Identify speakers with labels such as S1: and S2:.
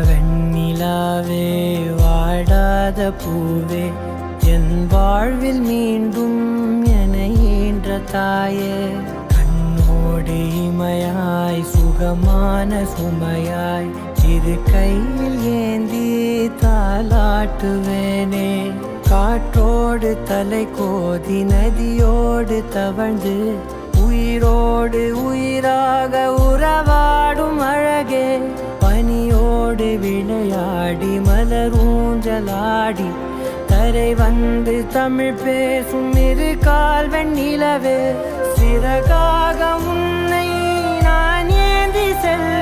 S1: வெண்ணிலாவே வாடாத பூவே என் வாழ்வில் மீண்டும் என ஈன்ற தாயே கண்ணோடு இமையாய் சுகமான சுமையாய் இரு கையில் ஏந்தி தாலாட்டுவேனே காற்றோடு தலை கோதி நதியோடு தவழ்ந்து உயிரோடு உயிராக உறவாடும் அழகே பனியோடு விளையாடி மலரூஞ்சலாடி கரை வந்து தமிழ் பேசும் இரு கால் வெண்ணிலவே சிறகாக உன்னை நான் ஏந்தி செல்ல